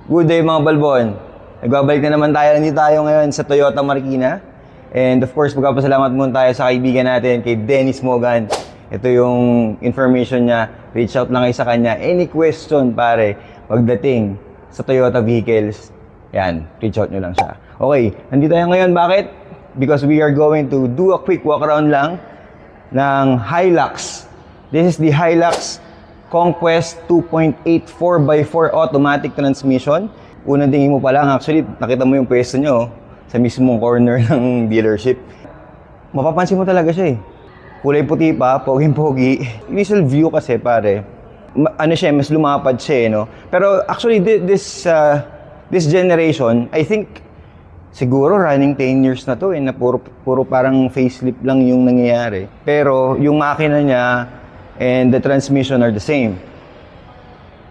Good day mga balbon. Nagbabalik na naman tayo. Nandito tayo ngayon sa Toyota Marikina. And of course, magpapasalamat muna tayo sa kaibigan natin, kay Dennis Mogan. Ito yung information niya. Reach out lang kayo sa kanya. Any question, pare, pagdating sa Toyota vehicles, yan, reach out nyo lang siya. Okay, nandito tayo ngayon. Bakit? Because we are going to do a quick walk around lang ng Hilux. This is the Hilux Conquest 2.8 4x4 automatic transmission. Unang tingin mo pa lang, actually, nakita mo yung pwesto nyo sa mismong corner ng dealership. Mapapansin mo talaga siya eh. Kulay puti pa, poging-pogi. Initial view kasi pare, ano siya, mas lumapad siya eh, no? Pero actually, this generation, I think, siguro running 10 years na to eh, na puro parang facelift lang yung nangyayari. Pero yung makina niya and the transmission are the same.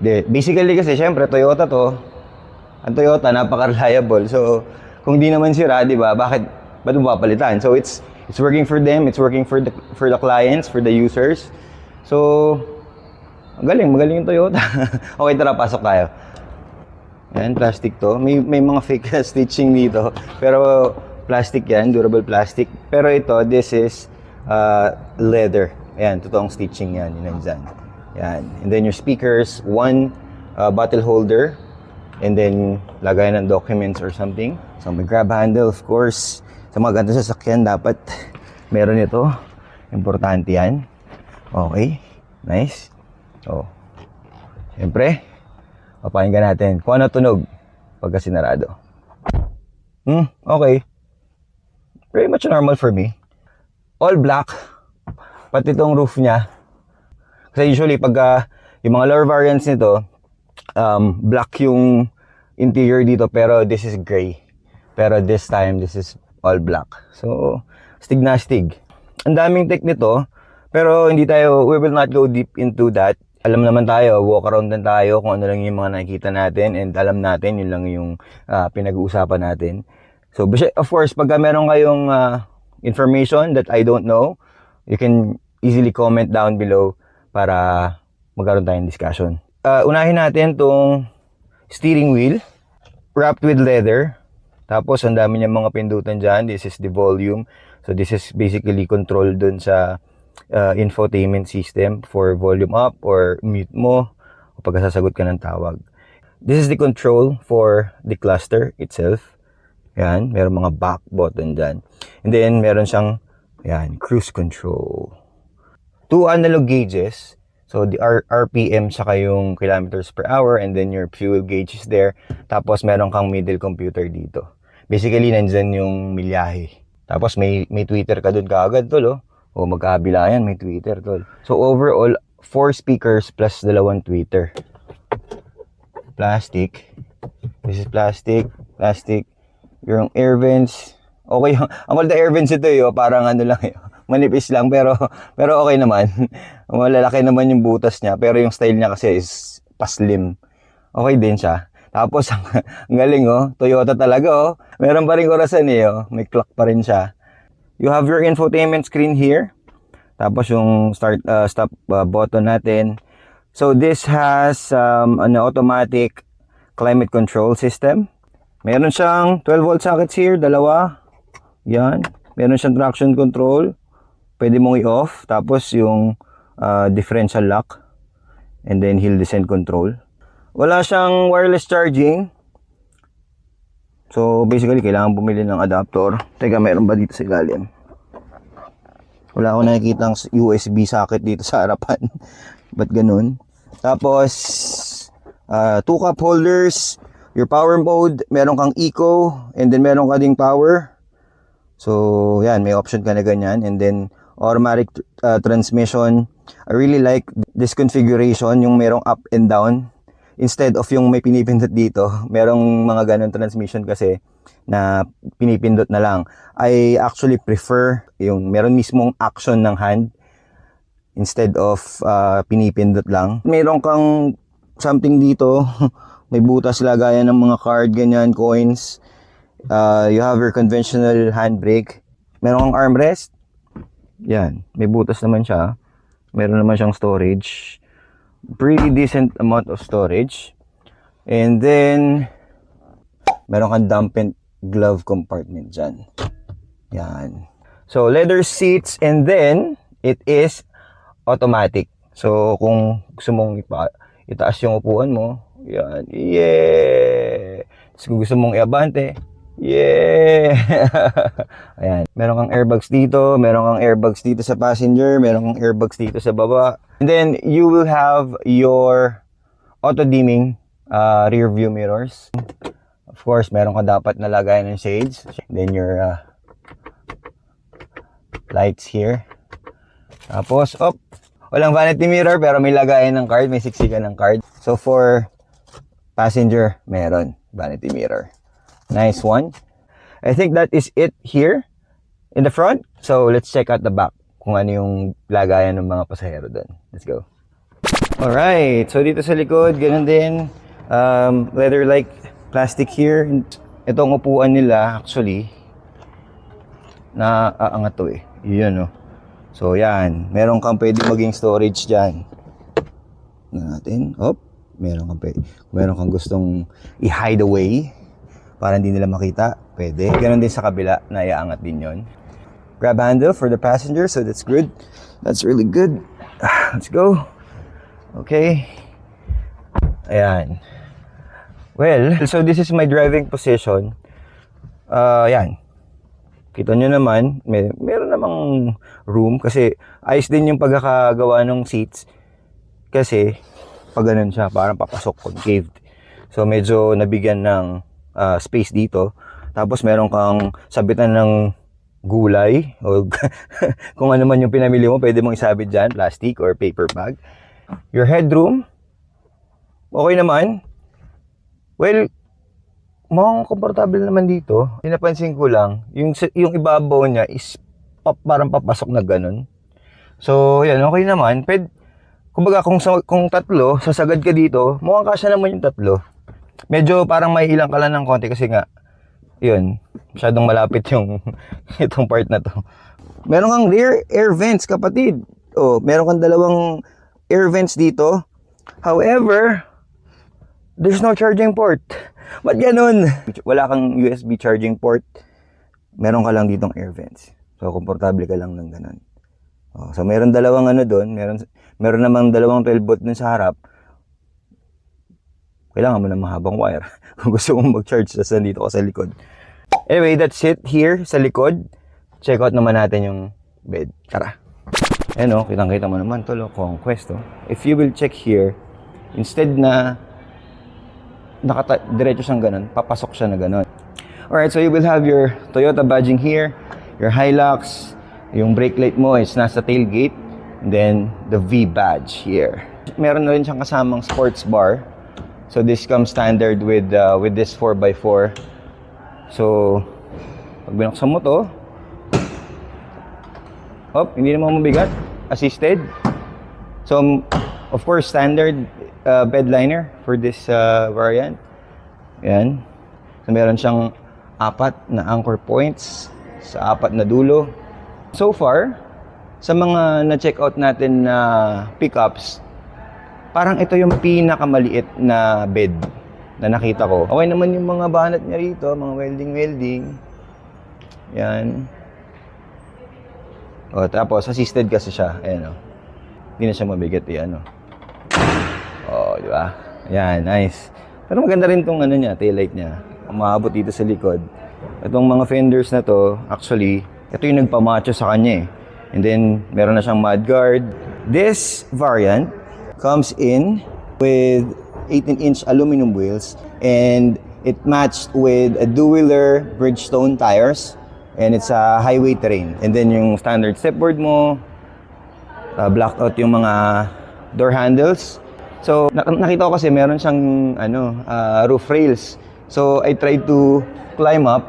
Basically kasi, syempre, Toyota to. Ang Toyota, napaka-reliable. So, kung di naman sira, di ba, ba't mo papalitan? So, it's working for them, it's working for the clients, for the users. So, magaling yung Toyota. Okay, tara, pasok tayo. Yan, plastic to. May mga fake stitching dito. Pero, plastic yan, durable plastic. Pero ito, this is leather. Ayan, totoong stitching yan, yun dyan. Yan. And then your speakers, one bottle holder, and then lagay ng documents or something. So may grab handle, of course. Sa mga ganito sasakyan, dapat meron ito. Importante yan. Okay, nice. So, siyempre, papakinggan natin kung ano tunog pagka sinarado. Okay. Pretty much normal for me. All black. Pati itong roof niya. Kasi usually, pag yung mga lower variants nito, black yung interior dito, pero this is gray. Pero this time, this is all black. So, stig na stig. Ang daming tech nito, pero we will not go deep into that. Alam naman tayo, walk around din tayo kung ano lang yung mga nakikita natin, and alam natin, yun lang yung pinag-uusapan natin. So, of course, pagka meron kayong information that I don't know, you can easily comment down below para magkaroon tayong discussion. Unahin natin tong steering wheel, wrapped with leather. Tapos, ang dami niyang mga pindutan dyan. This is the volume. So, this is basically control dun sa infotainment system for volume up or mute mo o pagkasasagot ka ng tawag. This is the control for the cluster itself. Yan, meron mga back button dyan. And then, meron siyang cruise control. 2 analog gauges. So, the RPM saka yung kilometers per hour, and then your fuel gauge is there. Tapos, meron kang middle computer dito. Basically, nandyan yung milyahe. Tapos, may tweeter ka dun kaagad, tol, oh. O, magkabila yan, may tweeter, tol. So, overall, 4 speakers plus 2 tweeter. Plastic. This is plastic. Plastic. Yung air vents. Okay, ang kulit na air vents ito, yo, parang ano lang, yo. Manipis lang, pero okay naman. Malalaki naman yung butas niya, pero yung style niya kasi is pa-slim. Okay din siya. Tapos, ang galing, oh. Toyota talaga, oh. Meron pa rin orasan, eh, oh. May clock pa rin siya. You have your infotainment screen here. Tapos, yung stop button natin. So, this has an automatic climate control system. Meron siyang 12 volt sockets here, dalawa. Yan. Meron siyang traction control. Pwede mong i-off. Tapos yung differential lock. And then hill descent control. Wala siyang wireless charging. So basically, kailangan bumili ng adapter. Teka, meron ba dito sa ilalim? Wala akong nakikitang USB socket dito sa harapan. Ba't ganun? Tapos, 2 cup holders. Your power mode. Meron kang eco. And then meron ka ding power. So, yan, may option ka na ganyan. And then, automatic transmission. I really like this configuration, yung merong up and down. Instead of yung may pinipindot dito, merong mga ganun transmission kasi na pinipindot na lang. I actually prefer yung meron mismong action ng hand instead of pinipindot lang. Meron kang something dito, may butas lagayan ng mga card, ganyan, coins. You have your conventional handbrake. Meron kang armrest. Yan, may butas naman siya. Meron naman siyang storage. Pretty decent amount of storage. And then, meron kang dampened glove compartment dyan. Yan. So, leather seats, and then, it is automatic. So, kung gusto mong itaas yung upuan mo, yan, yeah! Tapos kung gusto mong iabante, yeah! Ayan. Meron kang airbags dito, meron kang airbags dito sa passenger, meron kang airbags dito sa baba. And then, you will have your auto-dimming rear view mirrors. Of course, meron ka dapat na lagayan ng shades. Then your lights here. Tapos, walang vanity mirror pero may lagayan ng card, may siksikan ng card. So for passenger, meron vanity mirror. Nice one. I think that is it here in the front. So let's check out the back kung ano yung lagayan ng mga pasahero doon. Let's go. Alright, so dito sa likod, ganun din. Leather-like plastic here. Itong upuan nila, actually, aangat to eh. Yun, no? So, yan. Meron kang pwede maging storage dyan. Natin. Meron kang gustong i-hide away para hindi nila makita. Pwede. Ganun din sa kabila na iaangat din yon. Grab handle for the passenger. So, that's good. That's really good. Let's go. Okay. Ayan. Well, so this is my driving position. Yan. Kita nyo naman, meron namang room kasi ayos din yung pagkakagawa ng seats. Kasi, pag ganun siya, parang papasok concaved. So, medyo nabigyan ng space dito. Tapos, meron kang sabitan ng gulay. O kung ano man yung pinamili mo, pwede mong isabit dyan, plastic or paper bag. Your headroom, okay naman. Well, mukhang komportable naman dito. Pinapansin ko lang, yung ibabaw niya is parang papasok na ganun. So, yan, okay naman. Kumbaga, kung tatlo, sasagad ka dito, mukhang kasya naman yung tatlo. Medyo parang may ilang ka lang ng konti kasi nga, yun, masyadong malapit yung itong part na to. Meron kang rear air vents, kapatid. Meron kang dalawang air vents dito. However, there's no charging port. Ba't ganun? Wala kang USB charging port. Meron ka lang ditong air vents. So, komportable ka lang ng ganun. So, meron dalawang doon. Meron namang dalawang 12 volt dun sa harap. Kailangan mo na mahabang wire. Kung gusto mong mag-charge, sa dito ka sa likod. Anyway, that's it here sa likod. Check out naman natin yung bed. Tara. Ayan kitang-kita mo naman to, Conquest. If you will check here, instead na diretso siyang ganun, papasok siya na ganun. Alright, so you will have your Toyota badging here, your Hilux, yung brake light mo is nasa tailgate, and then the V badge here. Meron na rin siyang kasamang sports bar. So this comes standard with this 4x4. So, pag binuksan mo to, hindi naman mabigat, assisted. So, of course, standard bed liner for this variant. Yan. So, meron siyang 4 na anchor points sa 4 na dulo. So far, sa mga na-check out natin na pickups, parang ito yung pinakamaliit na bed na nakita ko. Okay naman yung mga banat niya rito, mga welding. Yan. Tapos assisted kasi siya. Ayan Hindi na siya mabigat di ba? Ayan, nice. Pero maganda rin tong niya, taillight niya. Umaabot dito sa likod. Itong mga fenders na to, actually, ito yung nagpamacho sa kanya And then, meron na siyang mudguard. This variant comes in with 18-inch aluminum wheels and it matched with a dual-wheeler Bridgestone tires and it's a highway terrain. And then yung standard stepboard mo, blocked out yung mga door handles. So nakita ko kasi meron siyang roof rails. So I tried to climb up.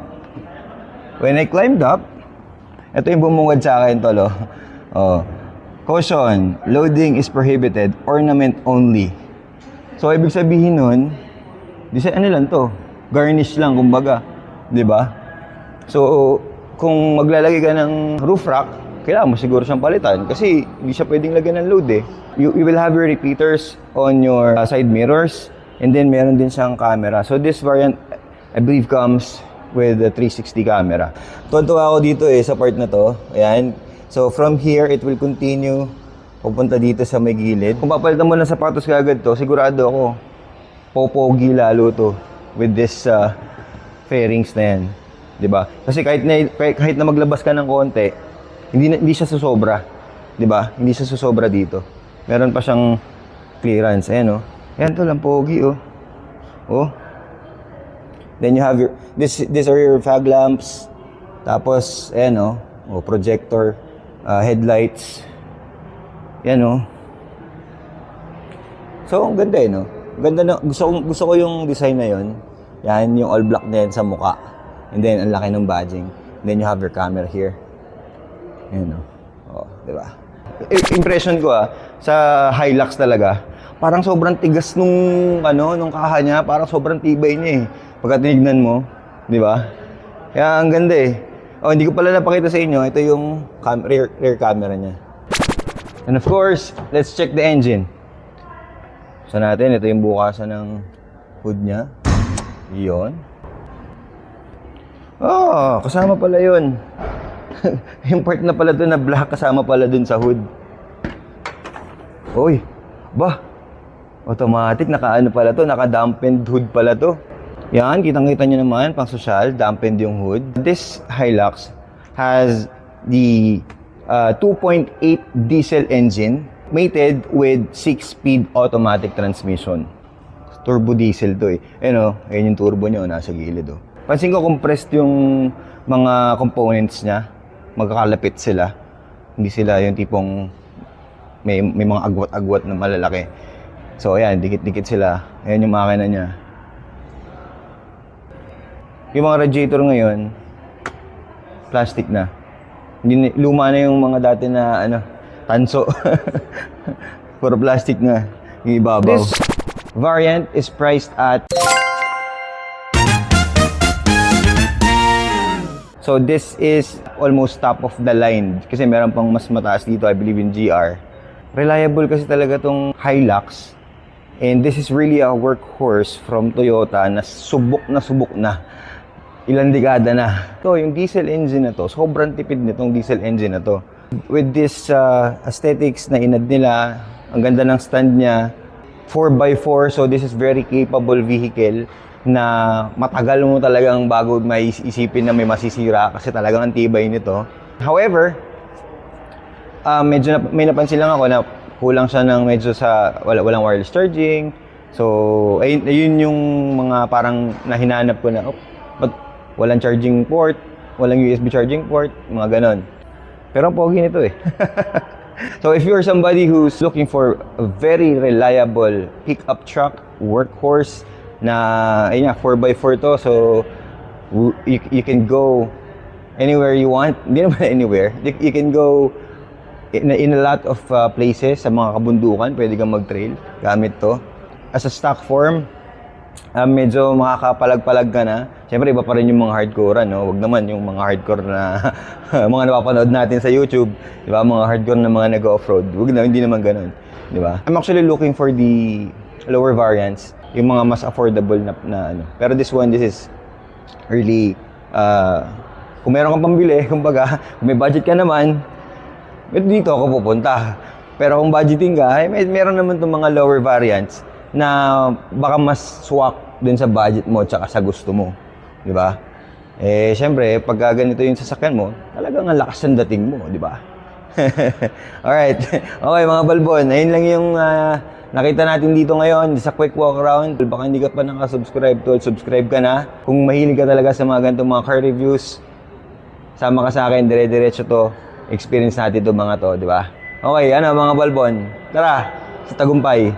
When I climbed up, ito yung bumungad sa akin tolo. Caution, loading is prohibited, ornament only. So, ibig sabihin nun, lang to, garnish lang, kumbaga. Diba? So, kung maglalagay ka ng roof rack, kailangan mo siguro siyang palitan kasi hindi siya pwedeng lagyan ng load You will have your repeaters on your side mirrors. And then, meron din siyang camera. So, this variant, I believe, comes with a 360 camera. Tuwa ako dito sa part na to. Ayan. So, from here, it will continue pupunta dito sa may gilid. Kung papalitan mo ng sapatos kagad to, sigurado ako, popogi lalo to with this fairings na yan. Diba? Kasi kahit na maglabas ka ng konti, hindi siya susobra. Diba? Hindi siya susobra dito. Meron pa siyang clearance. Ayan, oh. Ayan to lang, pogi, oh. Oh. Then you have these are your fog lamps. Tapos, ayan, oh. Oh, projector, headlights. Yan, oh. So, ang ganda, no? Ganda na, gusto ko yung design na yon. Yan, yung all black na yan sa mukha. And then, ang laki ng badging. And then, you have your camera here. Yan, no? Oh, diba? Impression ko, sa Hilux talaga, parang sobrang tigas nung kaha niya. Parang sobrang tibay niya, eh. Pagka tinignan mo, di ba? Kaya ang ganda, eh. Oh, hindi ko pala napakita sa inyo. Ito yung rear camera niya. And of course, let's check the engine. So natin, ito yung bukasan ng hood niya. Iyon. Oh, kasama pala yun. Yung part na pala doon na black, kasama pala dun sa hood. Uy, ba? Automatic, naka-ano pala to, naka-dampened hood pala to. Yan, kitang-kita nyo naman, pang social, dampened yung hood. This Hilux has the 2.8 diesel engine mated with 6-speed automatic transmission. Turbo diesel to, eh. Ayun yung turbo niya, nasa gilid, oh. Pansin ko compressed yung mga components niya. Magkakalapit sila. Hindi sila yung tipong may mga agwat-agwat na malalaki. So, ayan, dikit-dikit sila. Ayan yung makina niya. Yung mga radiator ngayon, plastic na. Luma na yung mga dati na, tanso. Puro plastic na yung ibabaw. This variant is priced at... So, this is almost top of the line. Kasi meron pang mas mataas dito, I believe in GR. Reliable kasi talaga tong Hilux. And this is really a workhorse from Toyota na subok na. Ilang dekada na. So, yung diesel engine na to, sobrang tipid nitong diesel engine na to. With this aesthetics na inad nila, ang ganda ng stand niya, 4x4, so this is very capable vehicle na matagal mo talagang bago may isipin na may masisira kasi talagang ang tibay nito. However, medyo may napansin lang ako na kulang siya ng medyo sa walang wireless charging. So, ayun yung mga parang nahinanap ko na, but walang charging port, walang USB charging port, mga ganon. Pero ang pogi nito, eh. So, if you're somebody who's looking for a very reliable pickup truck, workhorse, na, ayun nga, 4x4 to, so, you can go anywhere you want. Hindi naman anywhere. You can go in a lot of places, sa mga kabundukan, pwede kang mag-trail gamit to. As a stock form, medyo makakapalag-palag ka na. Siyempre, iba pa rin yung mga hardcore, no? Wag naman yung mga hardcore na mga napapanood natin sa YouTube, di ba? Mga hardcore na mga nag-offroad. Wag na, hindi naman ganun, di ba? I'm actually looking for the lower variants, yung mga mas affordable na ano. Pero this is really, kung meron kang pambili, kumbaga, kung may budget ka naman, dito ako pupunta. Pero kung budgeting ka, meron naman itong mga lower variants na baka mas swak dun sa budget mo tsaka sa gusto mo. Di ba? Eh, syempre, pag ganito yung sasakyan mo, talagang ang lakas ng dating mo, di ba? Alright. Okay, mga balbon. Ayun lang yung nakita natin dito ngayon sa quick walk around. Baka hindi ka pa nakasubscribe to, subscribe ka na. Kung mahilig ka talaga sa mga ganitong mga car reviews, sama ka sa akin, dire-diretso to. Experience natin to mga to, di ba? Okay, mga balbon. Tara, sa tagumpay.